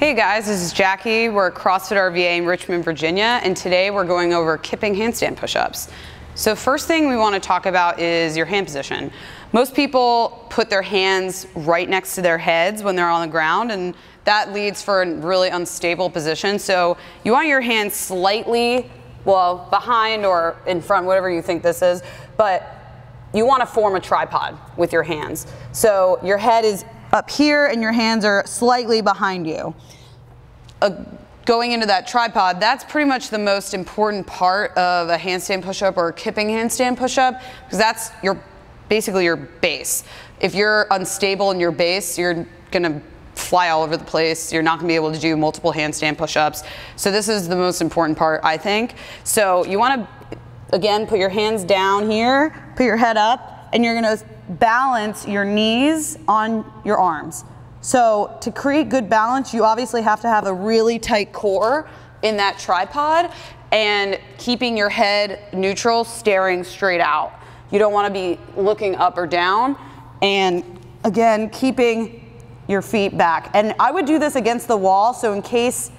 Hey guys, this is Jackie. We're at CrossFit RVA in Richmond, Virginia, and today we're going over kipping handstand push-ups. So first thing we want to talk about is your hand position. Most people put their hands right next to their heads when they're on the ground, and that leads for a really unstable position. So you want your hands slightly, well, behind or in front, whatever you think this is, but you want to form a tripod with your hands. So your head is up here and your hands are slightly behind you. Going into that tripod, that's pretty much the most important part of a handstand push-up or a kipping handstand push-up, because that's basically your base. If you're unstable in your base, you're gonna fly all over the place. You're not gonna be able to do multiple handstand push-ups. So this is the most important part, I think. So you wanna, again, put your hands down here, put your head up, and you're gonna balance your knees on your arms. So to create good balance, you obviously have to have a really tight core in that tripod and keeping your head neutral, staring straight out. You don't want to be looking up or down, and again, keeping your feet back. And I would do this against the wall, so in case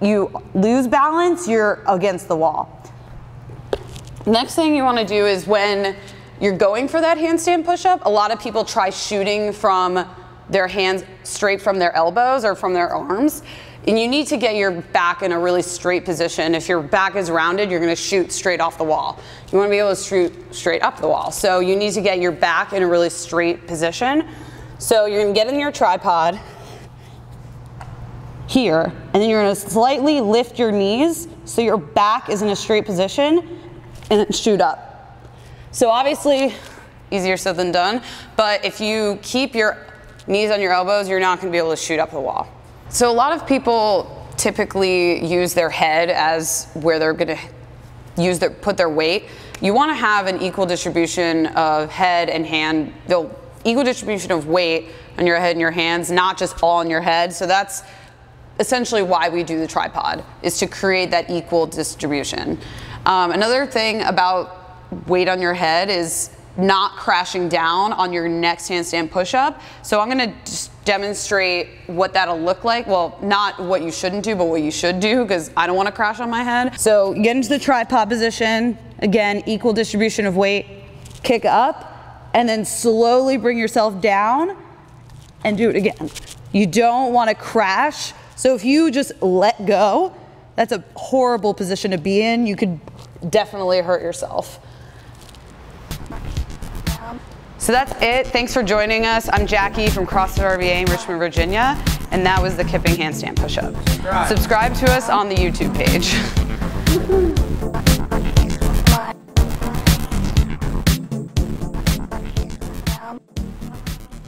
you lose balance, you're against the wall. Next thing you want to do is when you're going for that handstand push-up, a lot of people try shooting from their hands straight from their elbows or from their arms. And you need to get your back in a really straight position. If your back is rounded, you're gonna shoot straight off the wall. You wanna be able to shoot straight up the wall. So you need to get your back in a really straight position. So you're gonna get in your tripod here, and then you're gonna slightly lift your knees so your back is in a straight position and then shoot up. So obviously, easier said than done, but if you keep your knees on your elbows, you're not gonna be able to shoot up the wall. So a lot of people typically use their head as where they're gonna put their weight. You wanna have an equal distribution of head and hand, the equal distribution of weight on your head and your hands, not just all on your head. So that's essentially why we do the tripod, is to create that equal distribution. Another thing about weight on your head is not crashing down on your next handstand push-up. So I'm gonna just demonstrate what that'll look like. Well, not what you shouldn't do, but what you should do, because I don't wanna crash on my head. So get into the tripod position. Again, equal distribution of weight, kick up, and then slowly bring yourself down and do it again. You don't wanna crash. So if you just let go, that's a horrible position to be in. You could definitely hurt yourself. So that's it. Thanks for joining us. I'm Jackie from CrossFit RVA in Richmond, Virginia, and that was the kipping handstand push-up. Subscribe to us on the YouTube page.